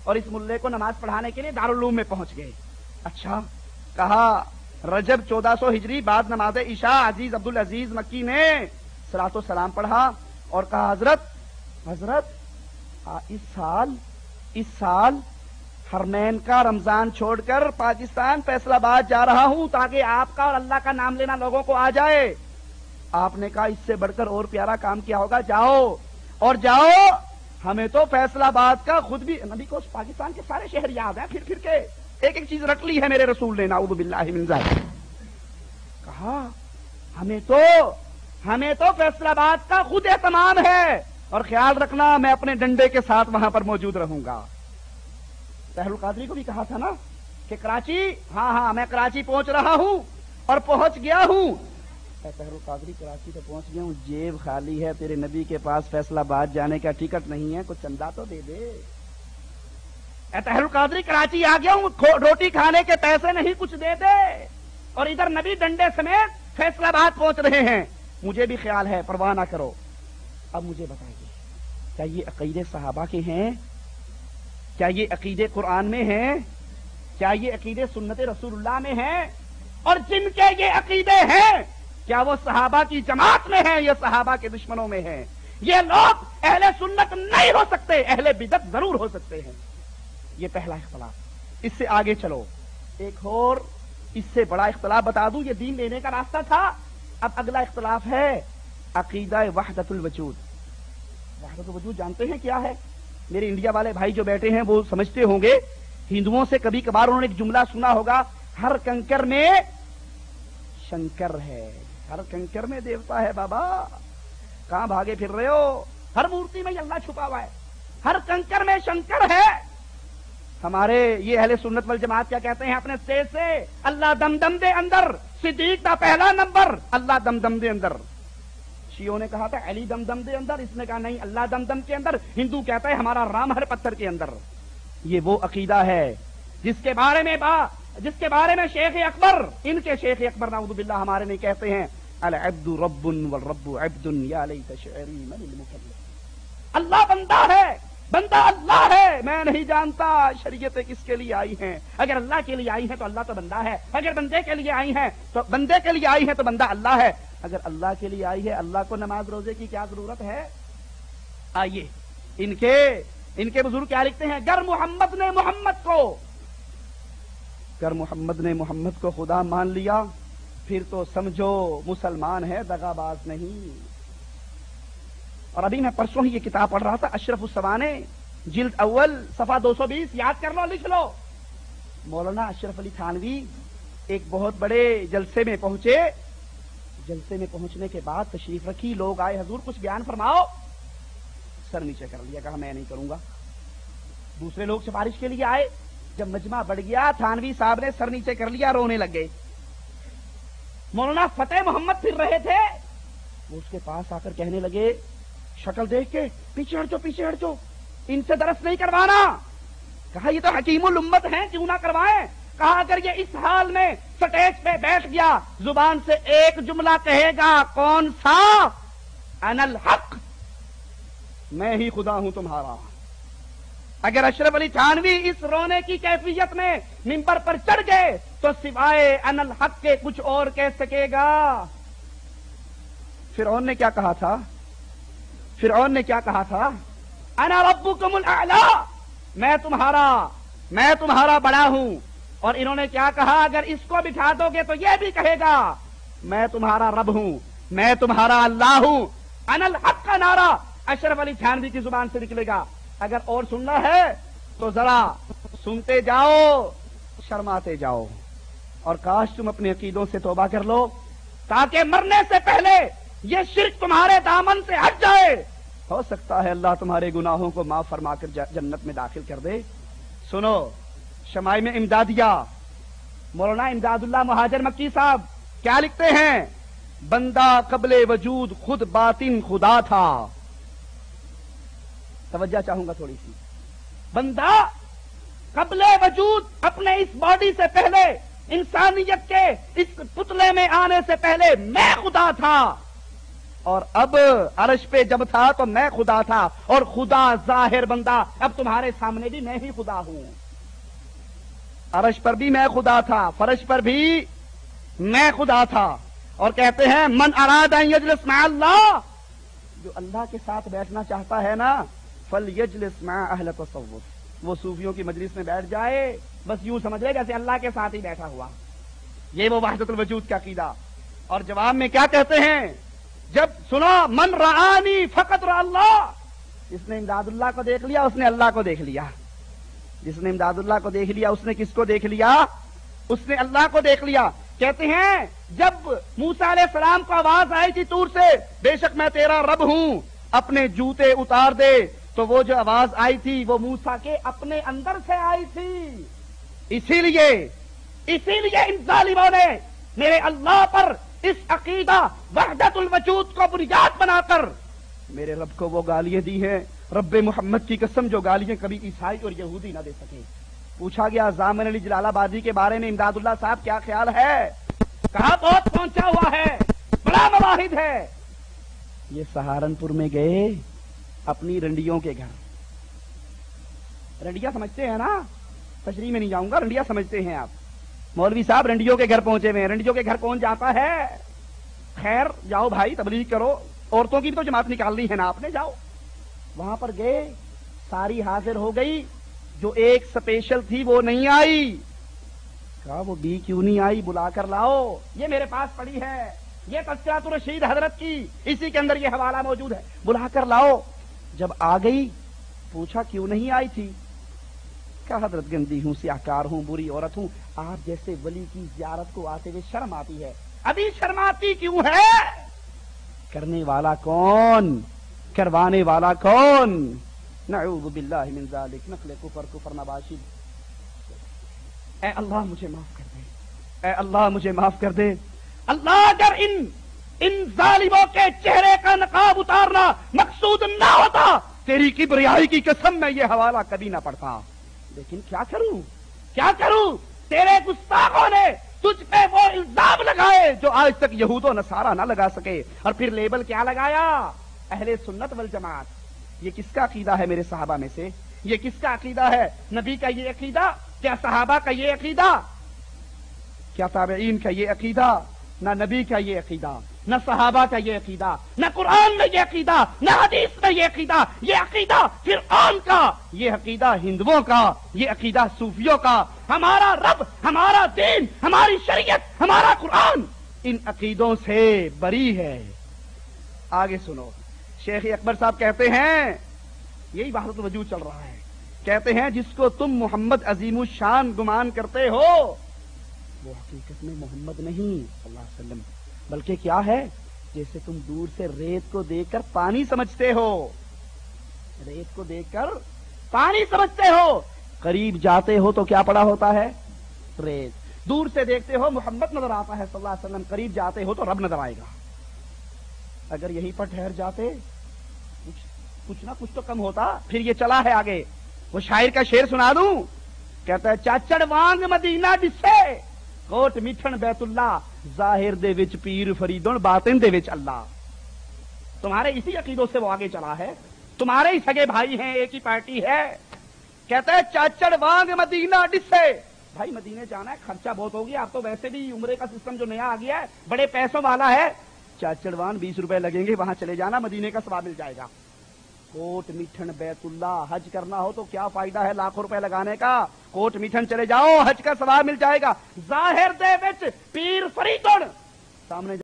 اور اس ملے کو نماز پڑھانے کے لیے دارالعلوم میں پہنچ گئے. اچھا کہا رجب 1400 ہجری بعد نماز عشاء عزیز عبدالعزیز مکی نے صلاۃ و سلام پڑھا اور کہا حضرت اس سال حرمین کا رمضان چھوڑ کر پاکستان فیصل آباد جا رہا ہوں تاکہ آپ کا اور اللہ کا نام لینا لوگوں کو آ جائے. آپ نے کہا اس سے بڑھ کر اور پیارا کام کیا ہوگا, جاؤ. ہمیں تو فیصل آباد کا خود بھی نبی کو پاکستان کے سارے شہر یاد ہیں, پھر کے ایک چیز رٹ لی ہے میرے رسول نے, نعوذ باللہ من ذالک. کہا ہمیں تو فیصل آباد کا خود اہتمام ہے, اور خیال رکھنا میں اپنے ڈنڈے کے ساتھ وہاں پر موجود رہوں گا. طاہر القادری کو بھی کہا تھا نا کہ کراچی, ہاں میں کراچی پہنچ رہا ہوں اور پہنچ گیا ہوں. طاہر القادری کراچی تو پہنچ گیا ہوں, جیب خالی ہے, تیرے نبی کے پاس فیصل آباد جانے کا ٹکٹ نہیں ہے, کچھ چندہ تو دے دے. طاہر القادری کراچی آ گیا ہوں, روٹی کھانے کے پیسے نہیں, کچھ دے دے. اور ادھر نبی ڈنڈے سمیت فیصل آباد پہنچ رہے ہیں. مجھے بھی خیال ہے, پرواہ نہ کرو. اب مجھے بتائیے, کیا یہ عقیدے صحابہ کے ہیں؟ کیا یہ عقیدے قرآن میں ہیں؟ کیا یہ عقیدے سنت رسول اللہ میں ہیں؟ اور جن کے یہ عقیدے ہیں کیا وہ صحابہ کی جماعت میں ہیں یا صحابہ کے دشمنوں میں ہیں؟ یہ لوگ اہل سنت نہیں ہو سکتے, اہل بدعت ضرور ہو سکتے ہیں. یہ پہلا اختلاف. اس سے آگے چلو, ایک اور اس سے بڑا اختلاف بتا دوں, یہ دین لینے کا راستہ تھا. اب اگلا اختلاف ہے عقیدہ وحدت الوجود. وحدت الوجود جانتے ہیں کیا ہے؟ میرے انڈیا والے بھائی جو بیٹھے ہیں وہ سمجھتے ہوں گے. ہندوؤں سے کبھی کبھار انہوں نے ایک جملہ سنا ہوگا, ہر کنکر میں شنکر ہے, ہر کنکر میں دیوتا ہے. بابا کہاں بھاگے پھر رہے ہو؟ ہر مورتی میں اللہ چھپا ہوا ہے, ہر کنکر میں شنکر ہے. ہمارے یہ اہل سنت والجماعت کیا کہتے ہیں اپنے اسٹیج سے؟ اللہ دم دم دے اندر, صدیق دا پہلا نمبر, اللہ دم دم دے اندر. شیعوں نے کہا تھا علی دم دم دے اندر, اس نے کہا نہیں اللہ دم دم کے اندر. ہندو کہتا ہے ہمارا رام ہر پتھر کے اندر. یہ وہ عقیدہ ہے جس کے بارے میں شیخ اکبر, ان کے شیخ اکبر نعوذ باللہ ہمارے نہیں کہتے ہیں العبد رب والرب عبد یا لیت شعری من المکلم. اللہ بندہ ہے, بندہ اللہ ہے. میں نہیں جانتا شریعتیں کس کے لیے آئی ہیں. اگر اللہ کے لیے آئی ہیں تو اللہ تو بندہ ہے, اگر بندے کے لیے آئی ہیں تو بندہ اللہ ہے. اگر اللہ کے لیے آئی ہے, اللہ کو نماز روزے کی کیا ضرورت ہے؟ آئیے ان کے بزرگ کیا لکھتے ہیں, گر محمد نے محمد کو خدا مان لیا پھر تو سمجھو مسلمان ہے, دغا باز نہیں. اور ابھی میں پرسوں ہی یہ کتاب پڑھ رہا تھا, اشرف السوانح جلد اول صفحہ 220, یاد کر لو, لکھ لو. مولانا اشرف علی تھانوی ایک بہت بڑے جلسے میں پہنچے. جلسے میں پہنچنے کے بعد تشریف رکھی, لوگ آئے, حضور کچھ بیان فرماؤ. سر نیچے کر لیا, کہا میں نہیں کروں گا. دوسرے لوگ سفارش کے لیے آئے. جب مجمع بڑھ گیا تھانوی صاحب نے سر نیچے کر لیا, رونے لگ گئے. مولانا فتح محمد پھر رہے تھے, وہ اس کے پاس آ کر کہنے لگے, شکل دیکھ کے پیچھے ہٹ جاؤ, ان سے درس نہیں کروانا. کہا یہ تو حکیم الامت ہیں, کیوں نہ کروائیں. کہا اگر یہ اس حال میں سٹیج پہ بیٹھ گیا, زبان سے ایک جملہ کہے گا, کون سا؟ انا الحق, میں ہی خدا ہوں تمہارا. اگر اشرف علی تھانوی اس رونے کی کیفیت میں منبر پر چڑھ گئے تو سوائے انا الحق کے کچھ اور کہہ سکے گا. فرعون نے کیا کہا تھا؟ انا ربکم الاعلی, میں تمہارا بڑا ہوں. اور انہوں نے کیا کہا, اگر اس کو بٹھا دو گے تو یہ بھی کہے گا میں تمہارا رب ہوں, میں تمہارا اللہ ہوں. انا الحق کا نعرہ اشرف علی تھانوی کی زبان سے نکلے گا. اگر اور سننا ہے تو ذرا سنتے جاؤ, شرماتے جاؤ. اور کاش تم اپنے عقیدوں سے توبہ کر لو تاکہ مرنے سے پہلے یہ شرک تمہارے دامن سے ہٹ جائے. ہو سکتا ہے اللہ تمہارے گناہوں کو معاف فرما کر جنت میں داخل کر دے. سنو شمائم امدادیہ, مولانا امداد اللہ مہاجر مکی صاحب کیا لکھتے ہیں, بندہ قبل وجود خود باطن خدا تھا. توجہ چاہوں گا تھوڑی سی. بندہ قبل وجود, اپنے اس باڈی سے پہلے, انسانیت کے اس پتلے میں آنے سے پہلے میں خدا تھا. اور اب عرش پہ جب تھا تو میں خدا تھا اور خدا ظاہر بندہ، اب تمہارے سامنے بھی میں ہی خدا ہوں۔ عرش پر بھی میں خدا تھا، فرش پر بھی میں خدا تھا۔ اور کہتے ہیں من اراد ان یجلس مع اللہ، جو اللہ کے ساتھ بیٹھنا چاہتا ہے نا، فلیجلس مع اہل تصوف، وہ صوفیوں کی مجلس میں بیٹھ جائے، بس یوں سمجھ لے جیسے اللہ کے ساتھ ہی بیٹھا ہوا۔ یہ وہ وحدت الوجود کا عقیدہ۔ اور جواب میں کیا کہتے ہیں؟ جب سنو من رآنی فقط رأى اللہ، جس نے امداد اللہ کو دیکھ لیا اس نے اللہ کو دیکھ لیا، جس نے امداد اللہ کو دیکھ لیا اس نے کس کو دیکھ لیا؟ اس نے اللہ کو دیکھ لیا۔ کہتے ہیں جب موسیٰ علیہ السلام کو آواز آئی تھی طور سے، بے شک میں تیرا رب ہوں، اپنے جوتے اتار دے، تو وہ جو آواز آئی تھی وہ موسیٰ کے اپنے اندر سے آئی تھی۔ اسی لیے ان ظالموں نے میرے اللہ پر اس عقیدہ وحدت الوجود کو بنیاد بنا کر میرے رب کو وہ گالیاں دی ہیں، رب محمد کی قسم جو گالیاں کبھی عیسائی اور یہودی نہ دے سکے۔ پوچھا گیا ضامن علی جلال آبادی کے بارے میں امداد اللہ صاحب کیا خیال ہے؟ کہا بہت پہنچا ہوا ہے، بڑا مواحد ہے۔ یہ سہارنپور میں گئے اپنی رنڈیوں کے گھر، رنڈیا سمجھتے ہیں نا، تشریح میں نہیں جاؤں گا، رنڈیا سمجھتے ہیں آپ۔ مولوی صاحب رنڈیوں کے گھر پہنچے ہوئے ہیں، رنڈیوں کے گھر کون جاتا ہے؟ خیر جاؤ بھائی تبلیغ کرو، عورتوں کی بھی تو جماعت نکالنی ہے نا آپ نے، جاؤ۔ وہاں پر گئے، ساری حاضر ہو گئی، جو ایک سپیشل تھی وہ نہیں آئی۔ کہا وہ بھی کیوں نہیں آئی؟ بلا کر لاؤ، یہ میرے پاس پڑی ہے، یہ تذکرۃ الرشید حضرت کی، اسی کے اندر یہ حوالہ موجود ہے، بلا کر لاؤ۔ جب آ گئی پوچھا کیوں نہیں آئی تھی؟ کہا حضرت گندی ہوں، سیاہکار ہوں، بری عورت ہوں، آپ جیسے ولی کی زیارت کو آتے ہوئے شرم آتی ہے۔ ابھی شرماتی کیوں ہے؟ کرنے والا کون؟ کروانے والا کون؟ نعوذ باللہ من ذالک، نقل کفر نباشد۔ اے اللہ مجھے معاف کر دے، اے اللہ مجھے معاف کر دے۔ اللہ اگر ان ظالموں کے چہرے کا نقاب اتارنا مقصود نہ ہوتا، تیری کبریائی کی قسم میں یہ حوالہ کبھی نہ پڑتا۔ لیکن کیا کروں؟ تیرے گستاخوں نے تجھ پہ وہ الزام لگائے جو آج تک یہود و نصارہ نہ لگا سکے، اور پھر لیبل کیا لگایا؟ اہل سنت والجماعت۔ یہ کس کا عقیدہ ہے میرے صحابہ میں سے؟ یہ کس کا عقیدہ ہے؟ نبی کا یہ عقیدہ؟ کیا صحابہ کا یہ عقیدہ؟ کیا تابعین کا یہ عقیدہ؟ نہ نبی کا یہ عقیدہ، نہ صحابہ کا یہ عقیدہ، نہ قرآن میں یہ عقیدہ، نہ حدیث میں یہ عقیدہ۔ یہ عقیدہ فرعون کا، یہ عقیدہ ہندوؤں کا، یہ عقیدہ صوفیوں کا۔ ہمارا رب، ہمارا دین، ہماری شریعت، ہمارا قرآن ان عقیدوں سے بری ہے۔ آگے سنو، شیخ اکبر صاحب کہتے ہیں، یہی وحدت وجود چل رہا ہے، کہتے ہیں جس کو تم محمد عظیم الشان گمان کرتے ہو وہ حقیقت میں محمد نہیں صلی اللہ علیہ وسلم، بلکہ کیا ہے؟ جیسے تم دور سے ریت کو دیکھ کر پانی سمجھتے ہو، ریت کو دیکھ کر پانی سمجھتے ہو، قریب جاتے ہو تو کیا پڑا ہوتا ہے؟ ریت۔ دور سے دیکھتے ہو محمد نظر آتا ہے صلی اللہ علیہ وسلم، قریب جاتے ہو تو رب نظر آئے گا۔ اگر یہیں پر ٹھہر جاتے کچھ نہ کچھ تو کم ہوتا۔ پھر یہ چلا ہے آگے، وہ شاعر کا شعر سنا دوں، کہتا ہے چاچڑ وانگ مدینہ دسے، کوٹ میٹھن بیت اللہ، ظاہر دے وچ پیر فریدن، باطن دے وچ اللہ۔ تمہارے اسی عقیدوں سے وہ آگے چلا ہے، تمہارے ہی سگے بھائی ہیں، ایک ہی پارٹی ہے۔ کہتا ہے چاچڑ وانگ مدینہ دسے، بھائی مدینے جانا ہے، خرچہ بہت ہو گیا، اب تو ویسے بھی عمرے کا سسٹم جو نیا آ گیا ہے بڑے پیسوں والا ہے، چاچڑوان 20 روپے لگیں گے، وہاں چلے جانا، مدینے کا ثواب مل جائے گا۔ کوٹ میٹھن بیت اللہ، حج کرنا ہو تو کیا فائدہ ہے لاکھوں روپے لگانے کا؟ کوٹ میٹھن چلے جاؤ، حج کا ثواب مل جائے گا۔ ظاہر دے وچ پیر فریدن، سامنے